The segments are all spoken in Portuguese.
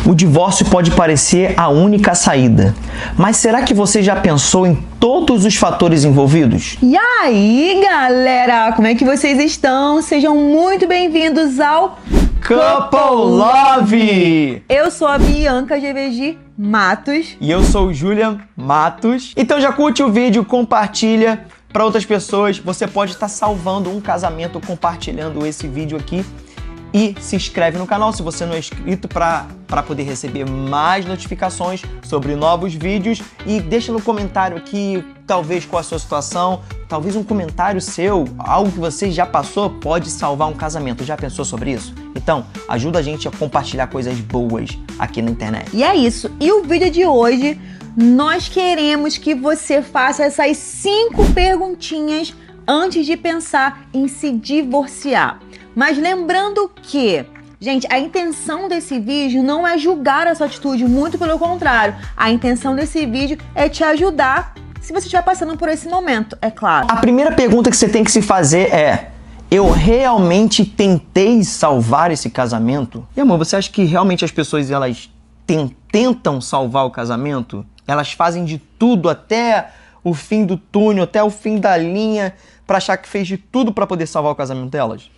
O divórcio pode parecer a única saída, mas será que você já pensou em todos os fatores envolvidos? E aí, galera, como é que vocês estão? Sejam muito bem-vindos ao Couple Love! Eu sou a Bianca GVG Matos. E eu sou o Julian Matos. Então já curte o vídeo, compartilha para outras pessoas. Você pode estar salvando um casamento compartilhando esse vídeo aqui. E se inscreve no canal se você não é inscrito para poder receber mais notificações sobre novos vídeos. E deixa no comentário aqui, talvez qual a sua situação, talvez um comentário seu, algo que você já passou, pode salvar um casamento. Já pensou sobre isso? Então, ajuda a gente a compartilhar coisas boas aqui na internet. E é isso. E o vídeo de hoje, nós queremos que você faça essas 5 perguntinhas antes de pensar em se divorciar. Mas lembrando que, gente, a intenção desse vídeo não é julgar a sua atitude, muito pelo contrário. A intenção desse vídeo é te ajudar se você estiver passando por esse momento, é claro. A primeira pergunta que você tem que se fazer é: eu realmente tentei salvar esse casamento? E amor, você acha que realmente as pessoas elas tentam salvar o casamento? Elas fazem de tudo até o fim do túnel, até o fim da linha, para achar que fez de tudo para poder salvar o casamento delas?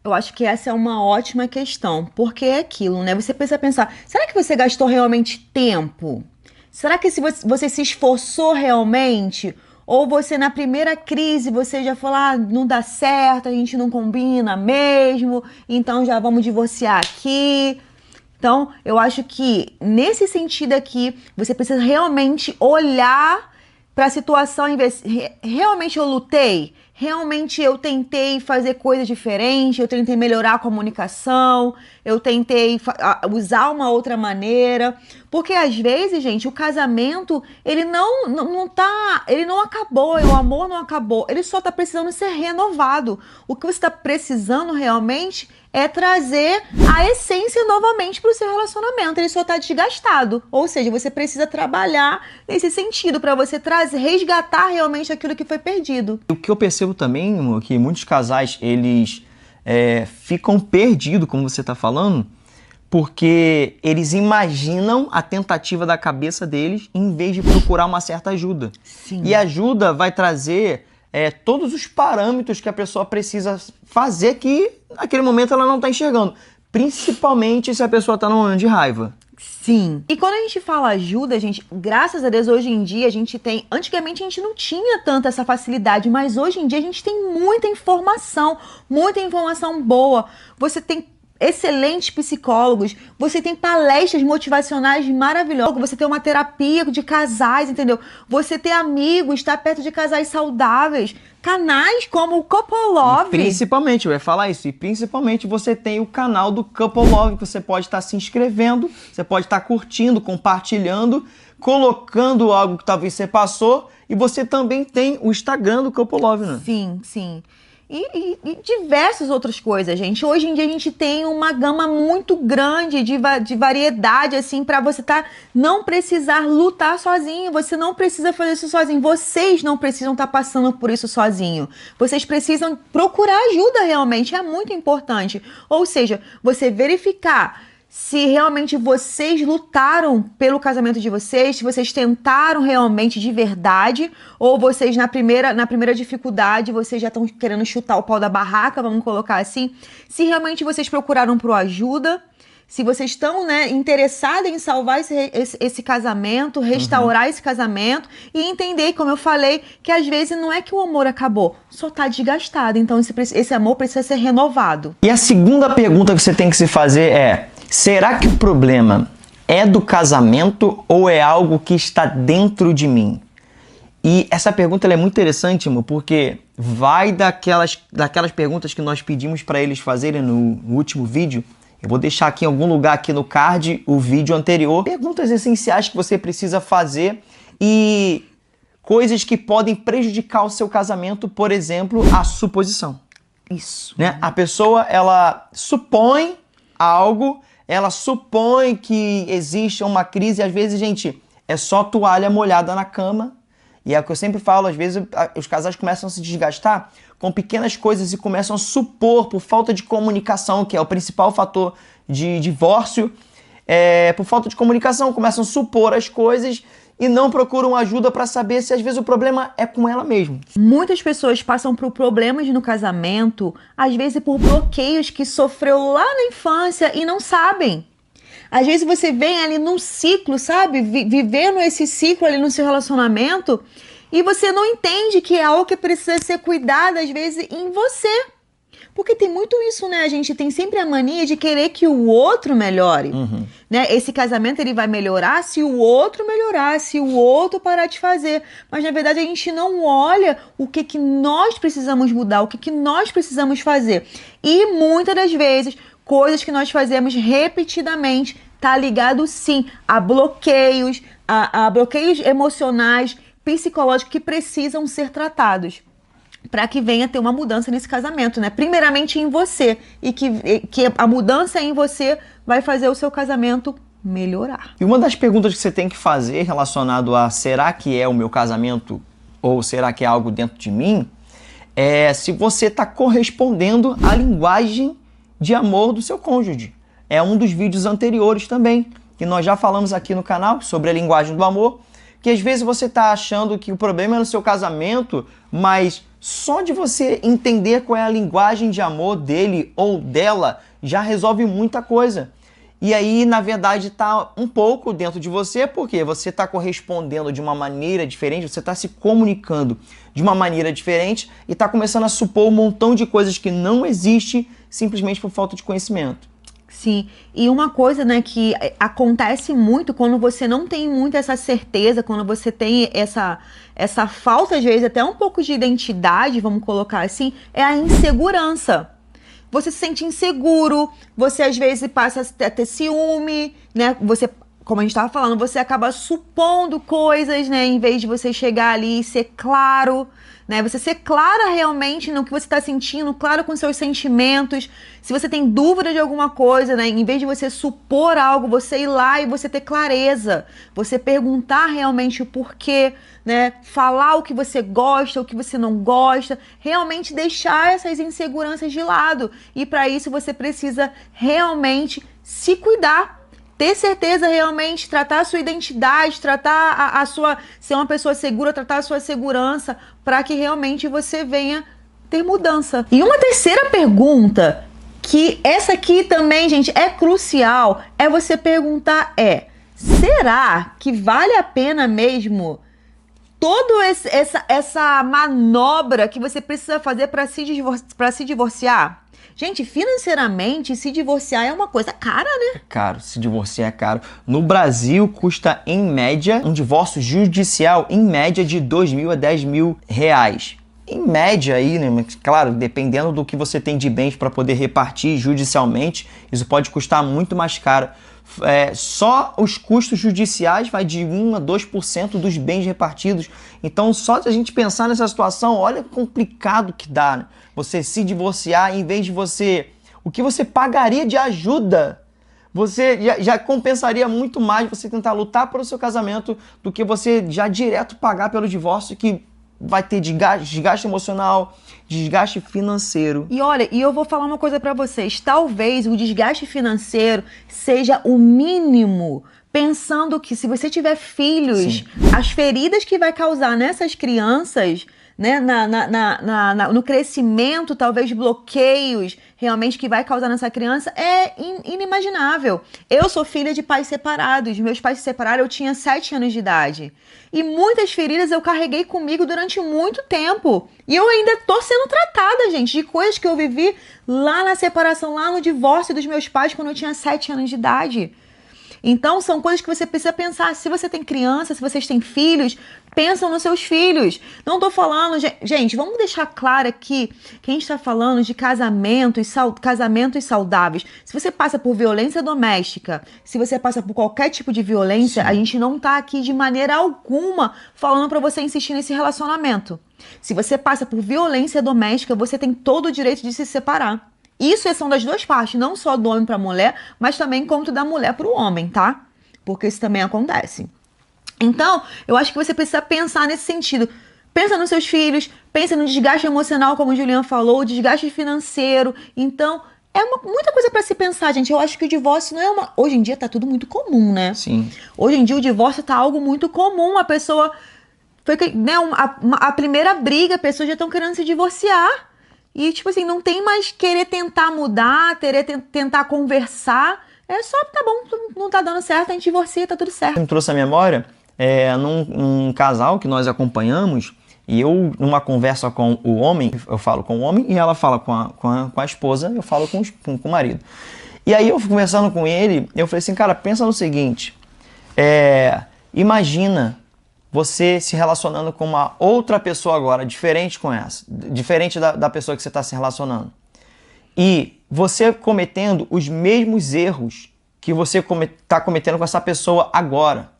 Eu acho que essa é uma ótima questão, porque é aquilo, né? Você precisa pensar, será que você gastou realmente tempo? Será que você se esforçou realmente? Ou você na primeira crise, você já falou, não dá certo, a gente não combina mesmo, então já vamos divorciar aqui. Então, eu acho que nesse sentido aqui, você precisa realmente olhar para a situação e ver se realmente eu lutei, realmente eu tentei fazer coisas diferentes, eu tentei melhorar a comunicação, eu tentei usar uma outra maneira, porque às vezes, gente, o casamento, ele não acabou, o amor não acabou, ele só tá precisando ser renovado. O que você tá precisando realmente é trazer a essência novamente para o seu relacionamento. Ele só está desgastado. Ou seja, você precisa trabalhar nesse sentido para você resgatar realmente aquilo que foi perdido. O que eu percebo também, amor, que muitos casais, eles ficam perdidos, como você está falando, porque eles imaginam a tentativa da cabeça deles em vez de procurar uma certa ajuda. Sim. E a ajuda vai trazer todos os parâmetros que a pessoa precisa fazer que naquele momento ela não está enxergando. Principalmente se a pessoa está num momento de raiva. Sim. E quando a gente fala ajuda, gente, graças a Deus, hoje em dia a gente tem... Antigamente a gente não tinha tanta essa facilidade, mas hoje em dia a gente tem muita informação boa. Você tem excelentes psicólogos, você tem palestras motivacionais maravilhosas, você tem uma terapia de casais, entendeu? Você tem amigos, estar perto de casais saudáveis, canais como o Couple Love. E principalmente, eu ia falar isso, e principalmente você tem o canal do Couple Love, que você pode estar se inscrevendo, você pode estar curtindo, compartilhando, colocando algo que talvez você passou, e você também tem o Instagram do Couple Love, né? Sim, sim. E diversas outras coisas, gente. Hoje em dia a gente tem uma gama muito grande de variedade, assim, para você não precisar lutar sozinho. Você não precisa fazer isso sozinho. Vocês não precisam estar passando por isso sozinho. Vocês precisam procurar ajuda realmente. É muito importante. Ou seja, você verificar se realmente vocês lutaram pelo casamento de vocês, se vocês tentaram realmente de verdade, ou vocês na primeira dificuldade, vocês já estão querendo chutar o pau da barraca, vamos colocar assim. Se realmente vocês procuraram por ajuda, se vocês estão, interessados em salvar esse casamento, restaurar esse casamento e entender, como eu falei, que às vezes não é que o amor acabou, só está desgastado. Então esse amor precisa ser renovado. E a segunda pergunta que você tem que se fazer é: será que o problema é do casamento ou é algo que está dentro de mim? E essa pergunta ela é muito interessante, amor, porque vai daquelas perguntas que nós pedimos para eles fazerem no último vídeo. Eu vou deixar aqui em algum lugar aqui no card o vídeo anterior. Perguntas essenciais que você precisa fazer e coisas que podem prejudicar o seu casamento, por exemplo, a suposição. Isso. Né? A pessoa, ela supõe algo, ela supõe que existe uma crise, e às vezes, gente, é só toalha molhada na cama. E é o que eu sempre falo, às vezes os casais começam a se desgastar com pequenas coisas e começam a supor, por falta de comunicação, que é o principal fator de divórcio, por falta de comunicação, começam a supor as coisas e não procuram ajuda para saber se às vezes o problema é com ela mesma. Muitas pessoas passam por problemas no casamento, às vezes por bloqueios que sofreu lá na infância e não sabem. Às vezes você vem ali num ciclo, sabe? Vivendo esse ciclo ali no seu relacionamento e você não entende que é algo que precisa ser cuidado, às vezes, em você. Porque tem muito isso, né? A gente tem sempre a mania de querer que o outro melhore. Né? Esse casamento ele vai melhorar se o outro melhorar, se o outro parar de fazer. Mas, na verdade, a gente não olha o que nós precisamos mudar, o que nós precisamos fazer. E, muitas das vezes, coisas que nós fazemos repetidamente tá ligado, sim, a bloqueios, a bloqueios emocionais, psicológicos que precisam ser tratados para que venha ter uma mudança nesse casamento, né? Primeiramente em você, e que a mudança em você vai fazer o seu casamento melhorar. E uma das perguntas que você tem que fazer relacionado a será que é o meu casamento ou será que é algo dentro de mim, é se você está correspondendo à linguagem de amor do seu cônjuge. É um dos vídeos anteriores também, que nós já falamos aqui no canal sobre a linguagem do amor, que às vezes você está achando que o problema é no seu casamento, mas só de você entender qual é a linguagem de amor dele ou dela já resolve muita coisa. E aí, na verdade, está um pouco dentro de você, porque você está correspondendo de uma maneira diferente, você está se comunicando de uma maneira diferente e está começando a supor um montão de coisas que não existe simplesmente por falta de conhecimento. Sim, e uma coisa, né, que acontece muito quando você não tem muito essa certeza, quando você tem essa falta, às vezes, até um pouco de identidade, vamos colocar assim, é a insegurança. Você se sente inseguro, você às vezes passa a ter ciúme, né, você, como a gente estava falando, você acaba supondo coisas, né, em vez de você chegar ali e ser claro, né? Você ser clara realmente no que você está sentindo, claro com seus sentimentos. Se você tem dúvida de alguma coisa, né? Em vez de você supor algo, você ir lá e você ter clareza. Você perguntar realmente o porquê, né? Falar o que você gosta, o que você não gosta. Realmente deixar essas inseguranças de lado. E para isso você precisa realmente se cuidar. Ter certeza realmente, tratar a sua identidade, tratar a sua, ser uma pessoa segura, tratar a sua segurança, para que realmente você venha ter mudança. E uma terceira pergunta, que essa aqui também, gente, é crucial, é você perguntar será que vale a pena mesmo toda essa manobra que você precisa fazer para se divorciar? Gente, financeiramente, se divorciar é uma coisa cara, né? É caro, se divorciar é caro. No Brasil, custa, em média, um divórcio judicial, em média, de R$2.000 a R$10.000. Em média aí, né? Claro, dependendo do que você tem de bens para poder repartir judicialmente, isso pode custar muito mais caro. Só os custos judiciais vai de 1 a 2% dos bens repartidos. Então, só se a gente pensar nessa situação, olha o complicado que dá, né? Você se divorciar, em vez de você... O que você pagaria de ajuda, você já compensaria muito mais você tentar lutar pelo seu casamento do que você já direto pagar pelo divórcio, que vai ter desgaste emocional, desgaste financeiro. E olha, eu vou falar uma coisa pra vocês. Talvez o desgaste financeiro seja o mínimo, pensando que se você tiver filhos, sim, as feridas que vai causar nessas crianças, né, no crescimento, talvez bloqueios realmente que vai causar nessa criança, é inimaginável. Eu sou filha de pais separados. Meus pais se separaram, eu tinha 7 anos de idade. E muitas feridas eu carreguei comigo durante muito tempo. E eu ainda tô sendo tratada, gente, de coisas que eu vivi lá na separação, lá no divórcio dos meus pais, quando eu tinha 7 anos de idade. Então, são coisas que você precisa pensar. Se você tem criança, se vocês têm filhos, pensam nos seus filhos. Não tô falando... Gente, vamos deixar claro aqui que a gente tá falando de casamentos saudáveis. Se você passa por violência doméstica, se você passa por qualquer tipo de violência, sim, a gente não tá aqui de maneira alguma falando pra você insistir nesse relacionamento. Se você passa por violência doméstica, você tem todo o direito de se separar. Isso são das duas partes, não só do homem para a mulher, mas também quanto da mulher para o homem, tá? Porque isso também acontece. Então, eu acho que você precisa pensar nesse sentido. Pensa nos seus filhos, pensa no desgaste emocional, como o Juliano falou, o desgaste financeiro. Então, muita coisa pra se pensar, gente. Eu acho que o divórcio não é uma... Hoje em dia tá tudo muito comum, né? Sim. Hoje em dia o divórcio tá algo muito comum. A pessoa... né, a primeira briga, as pessoas já estão querendo se divorciar. E, tipo assim, não tem mais querer tentar mudar, tentar conversar. É só, tá bom, não tá dando certo, a gente divorcia, tá tudo certo. Me trouxe a memória, num casal que nós acompanhamos, e eu, numa conversa com o homem, eu falo com o homem, e ela fala com a esposa, eu falo com o marido. E aí eu conversando com ele, eu falei assim, cara, pensa no seguinte, imagina você se relacionando com uma outra pessoa agora, diferente da pessoa que você está se relacionando. E você cometendo os mesmos erros que você está cometendo com essa pessoa agora.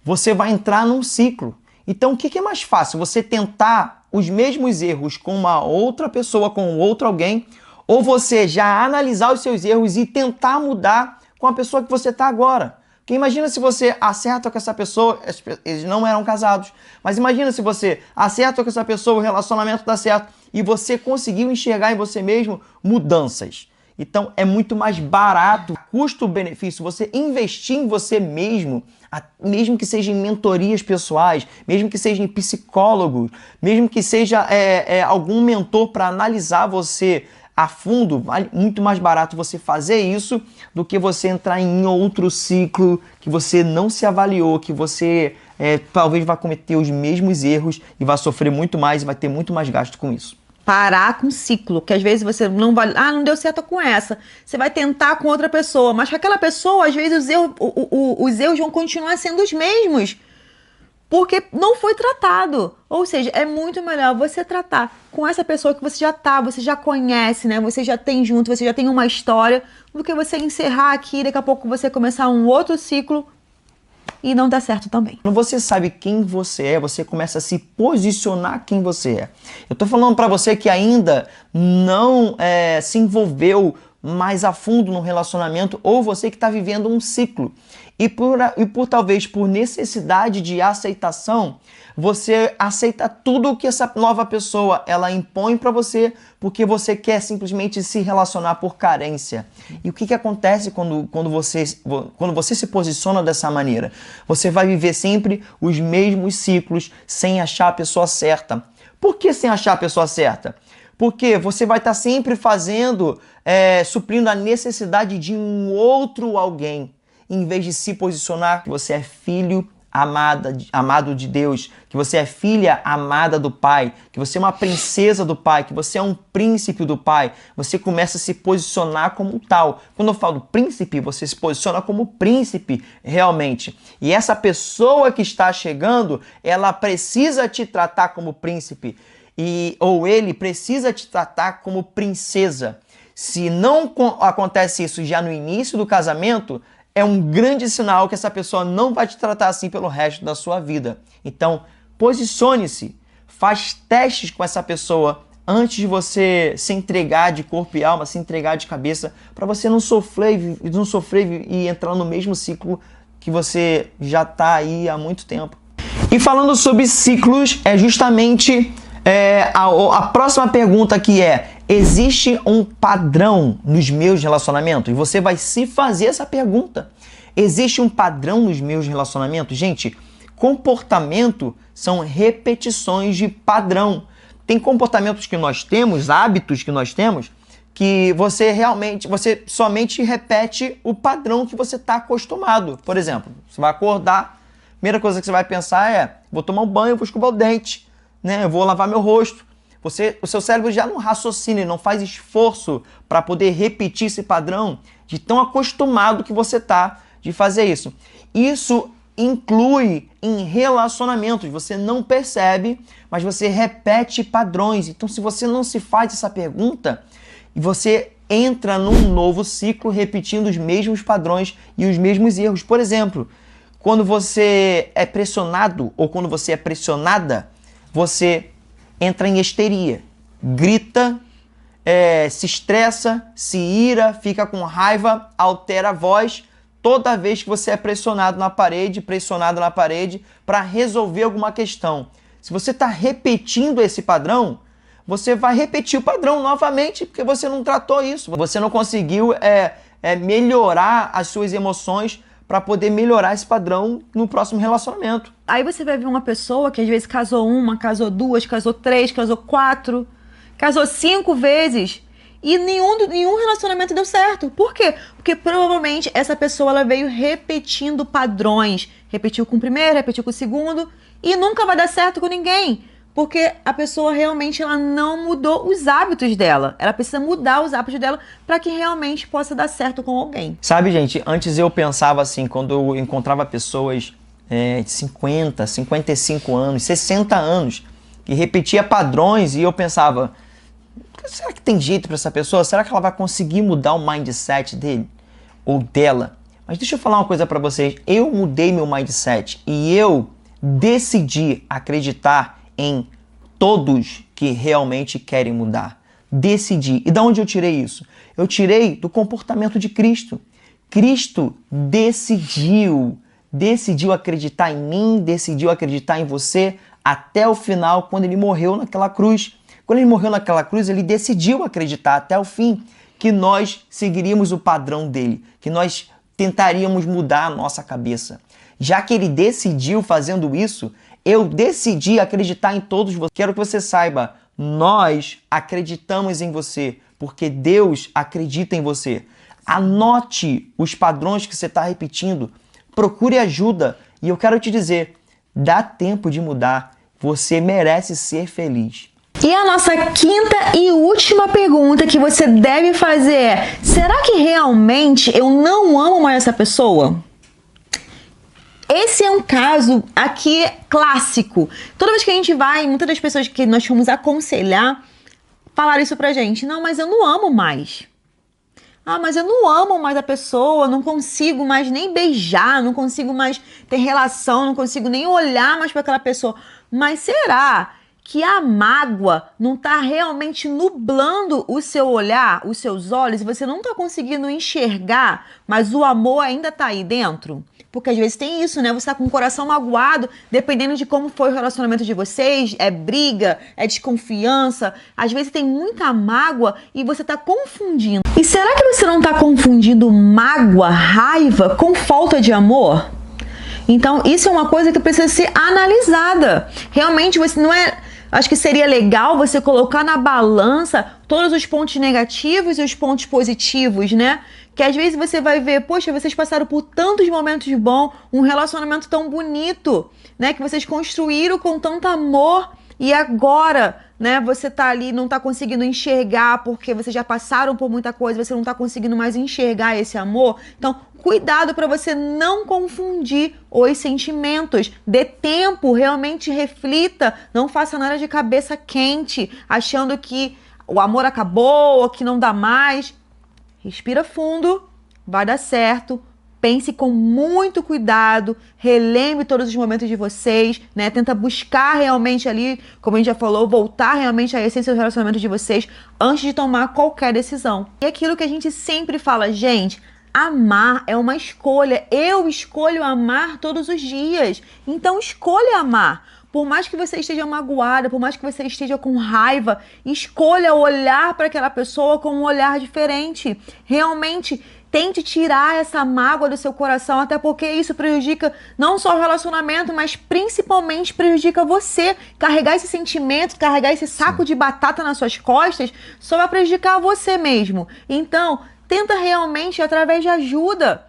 Você vai entrar num ciclo. Então, o que é mais fácil? Você tentar os mesmos erros com uma outra pessoa, com outro alguém, ou você já analisar os seus erros e tentar mudar com a pessoa que você está agora? Porque imagina se você acerta com essa pessoa, eles não eram casados, mas imagina se você acerta com essa pessoa, o relacionamento dá certo e você conseguiu enxergar em você mesmo mudanças. Então é muito mais barato, custo-benefício, você investir em você mesmo, mesmo que seja em mentorias pessoais, mesmo que seja em psicólogos, mesmo que seja algum mentor para analisar você a fundo, vale muito mais barato você fazer isso do que você entrar em outro ciclo que você não se avaliou, que você talvez vá cometer os mesmos erros e vai sofrer muito mais e vai ter muito mais gasto com isso. Parar com o ciclo, que às vezes você não vai... não deu certo com essa. Você vai tentar com outra pessoa, mas com aquela pessoa, às vezes os erros vão continuar sendo os mesmos. Porque não foi tratado. Ou seja, é muito melhor você tratar com essa pessoa que você já conhece, né? Você já tem junto, você já tem uma história, do que você encerrar aqui, daqui a pouco você começar um outro ciclo e não dá certo também. Quando você sabe quem você é, você começa a se posicionar quem você é. Eu tô falando pra você que ainda não se envolveu mais a fundo no relacionamento, ou você que está vivendo um ciclo. E talvez por necessidade de aceitação, você aceita tudo o que essa nova pessoa ela impõe para você, porque você quer simplesmente se relacionar por carência. E o que acontece quando você se posiciona dessa maneira? Você vai viver sempre os mesmos ciclos sem achar a pessoa certa. Por que sem achar a pessoa certa? Porque você vai estar sempre suprindo a necessidade de um outro alguém, em vez de se posicionar que você é filho amado de Deus, que você é filha amada do Pai, que você é uma princesa do Pai, que você é um príncipe do Pai. Você começa a se posicionar como tal. Quando eu falo príncipe, você se posiciona como príncipe realmente. E essa pessoa que está chegando, ela precisa te tratar como príncipe. Ou ele precisa te tratar como princesa. Se não acontece isso já no início do casamento, é um grande sinal que essa pessoa não vai te tratar assim pelo resto da sua vida. Então, posicione-se, faz testes com essa pessoa antes de você se entregar de corpo e alma, se entregar de cabeça, para você não sofrer e entrar no mesmo ciclo que você já está aí há muito tempo. E falando sobre ciclos, é justamente a próxima pergunta que existe um padrão nos meus relacionamentos? E você vai se fazer essa pergunta. Existe um padrão nos meus relacionamentos? Gente, comportamento são repetições de padrão. Tem comportamentos que nós temos, hábitos que nós temos, que você somente repete o padrão que você está acostumado. Por exemplo, você vai acordar, a primeira coisa que você vai pensar vou tomar um banho, vou escovar o dente, né? Eu vou lavar meu rosto. O seu cérebro já não raciocina, não faz esforço para poder repetir esse padrão de tão acostumado que você está de fazer isso. Isso inclui em relacionamentos. Você não percebe, mas você repete padrões. Então, se você não se faz essa pergunta, você entra num novo ciclo repetindo os mesmos padrões e os mesmos erros. Por exemplo, quando você é pressionado ou quando você é pressionada, você entra em histeria, grita, se estressa, se ira, fica com raiva, altera a voz toda vez que você é pressionado na parede para resolver alguma questão. Se você está repetindo esse padrão, você vai repetir o padrão novamente, porque você não tratou isso. Você não conseguiu melhorar as suas emoções para poder melhorar esse padrão no próximo relacionamento. Aí você vai ver uma pessoa que às vezes casou uma, casou duas, casou três, casou quatro, casou 5 vezes e nenhum relacionamento deu certo. Por quê? Porque provavelmente essa pessoa ela veio repetindo padrões. Repetiu com o primeiro, repetiu com o segundo e nunca vai dar certo com ninguém. Porque a pessoa realmente ela não mudou os hábitos dela. Ela precisa mudar os hábitos dela para que realmente possa dar certo com alguém. Sabe, gente, antes eu pensava assim, quando eu encontrava pessoas de 50, 55 anos, 60 anos, que repetia padrões e eu pensava, será que tem jeito para essa pessoa? Será que ela vai conseguir mudar o mindset dele ou dela? Mas deixa eu falar uma coisa para vocês. Eu mudei meu mindset e eu decidi acreditar em todos que realmente querem mudar. Decidi. E de onde eu tirei isso? Eu tirei do comportamento de Cristo. Cristo decidiu acreditar em mim, decidiu acreditar em você até o final, quando ele morreu naquela cruz. Quando ele morreu naquela cruz, ele decidiu acreditar até o fim que nós seguiríamos o padrão dele, que nós tentaríamos mudar a nossa cabeça. Já que ele decidiu fazendo isso, eu decidi acreditar em todos vocês. Quero que você saiba, nós acreditamos em você, porque Deus acredita em você. Anote os padrões que você está repetindo, procure ajuda. E eu quero te dizer, dá tempo de mudar, você merece ser feliz. E a nossa quinta e última pergunta que você deve fazer é: será que realmente eu não amo mais essa pessoa? Esse é um caso aqui clássico. Toda vez que a gente vai, muitas das pessoas que nós fomos aconselhar falaram isso pra gente. Não, mas eu não amo mais. Ah, mas eu não amo mais a pessoa, não consigo mais nem beijar, não consigo mais ter relação, não consigo nem olhar mais para aquela pessoa. Mas será que a mágoa não está realmente nublando o seu olhar, os seus olhos, e você não está conseguindo enxergar, mas o amor ainda está aí dentro? Porque às vezes tem isso, né? Você tá com o coração magoado, dependendo de como foi o relacionamento de vocês, é briga, é desconfiança. Às vezes tem muita mágoa e você tá confundindo. E será que você não tá confundindo mágoa, raiva com falta de amor? Então, isso é uma coisa que precisa ser analisada. Realmente, você não é... Acho que seria legal você colocar na balança todos os pontos negativos e os pontos positivos, né? Que às vezes você vai ver, poxa, vocês passaram por tantos momentos bons, um relacionamento tão bonito, né? Que vocês construíram com tanto amor e agora, né? Você tá ali, não tá conseguindo enxergar porque vocês já passaram por muita coisa, você não tá conseguindo mais enxergar esse amor. Então, cuidado para você não confundir os sentimentos. Dê tempo, realmente reflita, não faça nada de cabeça quente, achando que o amor acabou ou que não dá mais. Respira fundo, vai dar certo, pense com muito cuidado, relembre todos os momentos de vocês, né? Tenta buscar realmente ali, como a gente já falou, voltar realmente à essência do relacionamento de vocês antes de tomar qualquer decisão. E aquilo que a gente sempre fala, gente, amar é uma escolha. Eu escolho amar todos os dias, então escolha amar. Por mais que você esteja magoada, por mais que você esteja com raiva, escolha olhar para aquela pessoa com um olhar diferente. Realmente, tente tirar essa mágoa do seu coração, até porque isso prejudica não só o relacionamento, mas principalmente prejudica você. Carregar esse sentimento, carregar esse saco de batata nas suas costas, só vai prejudicar você mesmo. Então, tenta realmente, através de ajuda,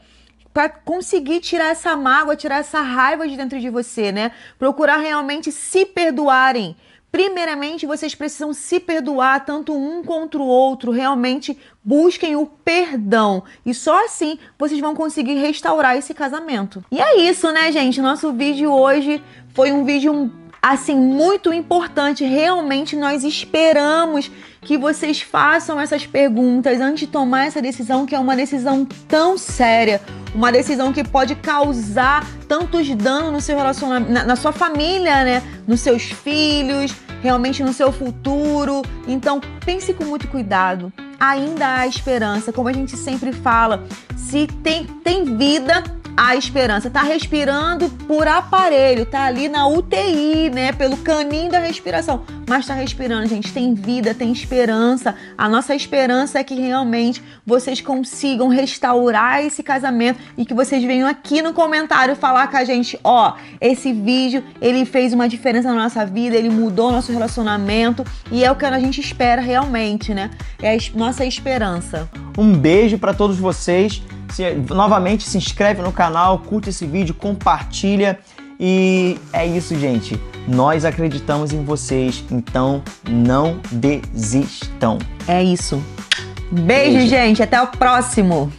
para conseguir tirar essa mágoa, tirar essa raiva de dentro de você, né? Procurar realmente se perdoarem. Primeiramente, vocês precisam se perdoar, tanto um contra o outro. Realmente busquem o perdão. E só assim vocês vão conseguir restaurar esse casamento. E é isso, né, gente? Nosso vídeo hoje foi um vídeo, assim, muito importante. Realmente nós esperamos que vocês façam essas perguntas antes de tomar essa decisão, que é uma decisão tão séria, uma decisão que pode causar tantos danos no seu relacionamento, na sua família, né? Nos seus filhos, realmente no seu futuro. Então, pense com muito cuidado. Ainda há esperança, como a gente sempre fala, se tem vida, a esperança. Tá respirando por aparelho, tá ali na UTI, né? Pelo caninho da respiração. Mas tá respirando, gente. Tem vida, tem esperança. A nossa esperança é que realmente vocês consigam restaurar esse casamento e que vocês venham aqui no comentário falar com a gente, ó, esse vídeo, ele fez uma diferença na nossa vida, ele mudou o nosso relacionamento e é o que a gente espera realmente, né? É a nossa esperança. Um beijo pra todos vocês. Novamente, se inscreve no canal, curte esse vídeo, compartilha. E é isso, gente. Nós acreditamos em vocês, então não desistam. É isso. Beijo, gente. Até o próximo.